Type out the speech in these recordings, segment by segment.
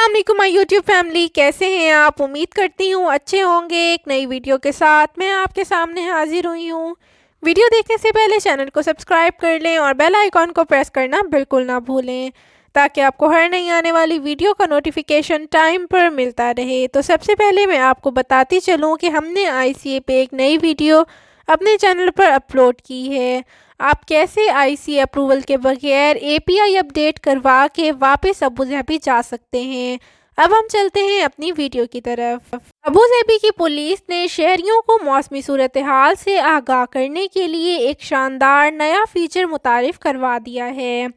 अस्सलाम वालेकुम my YouTube family, कैसे हैं आप? उम्मीद करती हूँ अच्छे होंगे। एक नई वीडियो के साथ मैं आपके सामने हाजिर हुई हूँ। वीडियो देखने से पहले चैनल को सब्सक्राइब कर लें और बेल आइकॉन को प्रेस करना बिल्कुल ना भूलें, ताकि आपको हर नई आने वाली वीडियो का नोटिफिकेशन टाइम पर मिलता रहे। तो सबसे पहले मैं आपको बताती चलूँ कि हमने ICA पे एक नई वीडियो अपने चैनल पर अपलोड की है। आप कैसे ICA अप्रूवल के बगैर API अपडेट करवा के वापस अबू धाबी जा सकते हैं। अब हम चलते हैं अपनी वीडियो की तरफ। अबू धाबी की पुलिस ने शहरियों को मौसमी सूरत हाल से आगाह करने के लिए एक शानदार नया फीचर मुतारिफ करवा दिया है।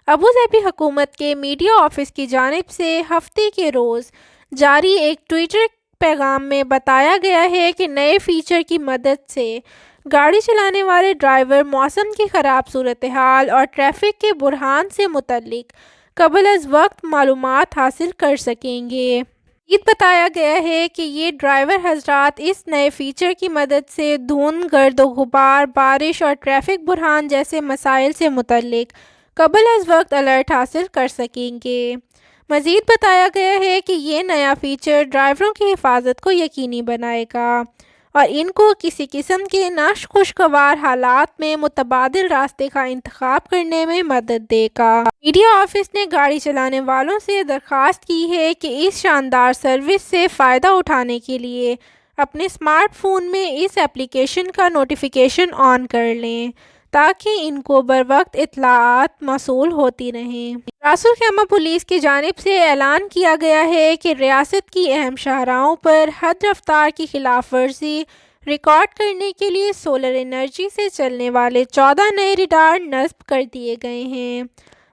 अबू धाबी हुकूमत के मीडिया ऑफिस की जानिब से हफ्ते के रोज़ जारी एक ट्विटर पैगाम में बताया गया है कि नए फीचर की मदद से गाड़ी चलाने वाले ड्राइवर मौसम की ख़राब सूरत हाल और ट्रैफिक के बुरहान से मुतल्लिक कबल अज़ वक्त मालूमात हासिल कर सकेंगे। बताया गया है कि ये ड्राइवर हजरात इस नए फीचर की मदद से धुंध, गर्द गुबार, बारिश और ट्रैफिक बुरहान जैसे मसाइल से मुतल्लिक कबल अज़ वक्त अलर्ट हासिल कर सकेंगे। मज़ीद बताया गया है कि ये नया फ़ीचर ड्राइवरों की हिफाजत को यकीनी बनाएगा और इनको किसी किस्म के नाखुशगवार हालात में मुतबादिल रास्ते का इंतखाब करने में मदद देगा। मीडिया ऑफिस ने गाड़ी चलाने वालों से दरख्वास्त की है कि इस शानदार सर्विस से फ़ायदा उठाने के लिए अपने स्मार्टफोन में इस एप्लीकेशन का नोटिफिकेशन ऑन कर लें, ताकि इनको बर वक्त इत्तलाआत मौसूल होती रहें। रासुल खैमा पुलिस की जानिब से ऐलान किया गया है कि रियासत की अहम शाहराहों पर हद रफ्तार की खिलाफ वर्जी रिकॉर्ड करने के लिए सोलर एनर्जी से चलने वाले 14 नए रडार नस्ब कर दिए गए हैं।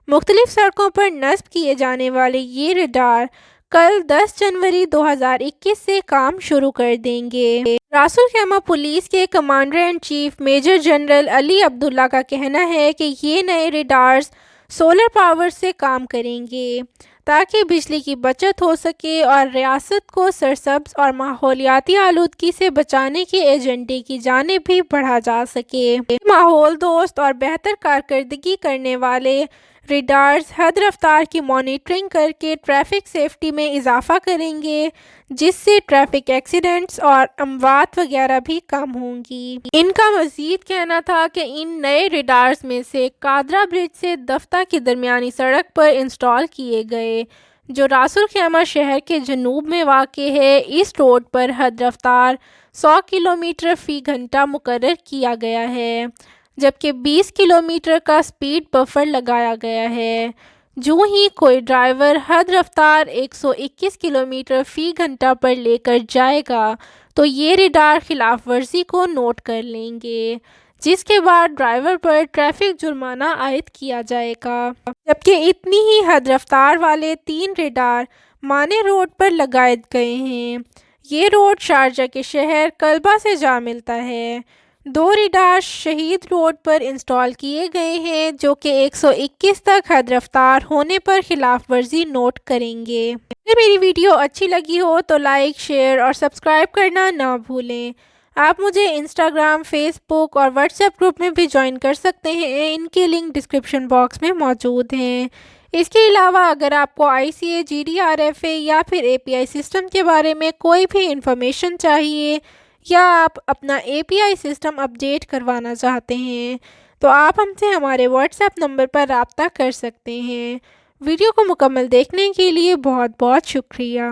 मुख्तलिफ सड़कों पर नस्ब किए जाने वाले ये रडार कल 10 जनवरी 2021 से काम शुरू कर देंगे। रासुल खैमा पुलिस के commander in chief major general Ali Abdullah का कहना है कि ये नए रडार्स सोलर पावर से काम करेंगे, ताकि बिजली की बचत हो सके और रियासत को सरसब्ज और माहौलियाती आलूदगी से बचाने के एजेंडे की जानिब भी बढ़ा जा सके। माहौल दोस्त और बेहतर कारकर्दगी करने वाले रडार्स हद रफ्तार की मॉनिटरिंग करके ट्रैफिक सेफ्टी में इजाफा करेंगे, जिससे ट्रैफिक एक्सीडेंट्स और अमवात वगैरह भी कम होंगी। इनका मज़ीद कहना था कि इन नए रडार्स में से कादरा ब्रिज से दफ्ता की दरमियानी सड़क पर इंस्टॉल किए गए, जो रासुल खैमा शहर के जनूब में वाक़ है। इस रोड पर हद रफ्तार 100 किलोमीटर फ़ी घंटा मुकर्रर किया गया है, जबकि 20 किलोमीटर का स्पीड बफर लगाया गया है। जो ही कोई ड्राइवर हद रफ्तार 121 किलोमीटर फ़ी घंटा पर लेकर जाएगा तो ये रडार खिलाफ वर्जी को नोट कर लेंगे, जिसके बाद ड्राइवर पर ट्रैफिक जुर्माना आयद किया जाएगा। जबकि इतनी ही हद रफ्तार वाले 3 रडार माने रोड पर लगाए गए हैं। ये रोड शारजाह के शहर कल्बा से जा मिलता है। 2 रडार शहीद रोड पर इंस्टॉल किए गए हैं, जो कि 121 तक हद रफ्तार होने पर खिलाफ वर्जी नोट करेंगे। अगर मेरी वीडियो अच्छी लगी हो तो लाइक, शेयर और सब्सक्राइब करना ना भूलें। आप मुझे इंस्टाग्राम, फेसबुक और व्हाट्सएप ग्रुप में भी ज्वाइन कर सकते हैं। इनके लिंक डिस्क्रिप्शन बॉक्स में मौजूद हैं। इसके अलावा अगर आपको ICA GDRFA या फिर API सिस्टम के बारे में कोई भी इंफॉर्मेशन चाहिए या आप अपना API सिस्टम अपडेट करवाना चाहते हैं, तो आप हमसे हमारे व्हाट्सएप नंबर पर रब्ता कर सकते हैं। वीडियो को मुकम्मल देखने के लिए बहुत बहुत शुक्रिया।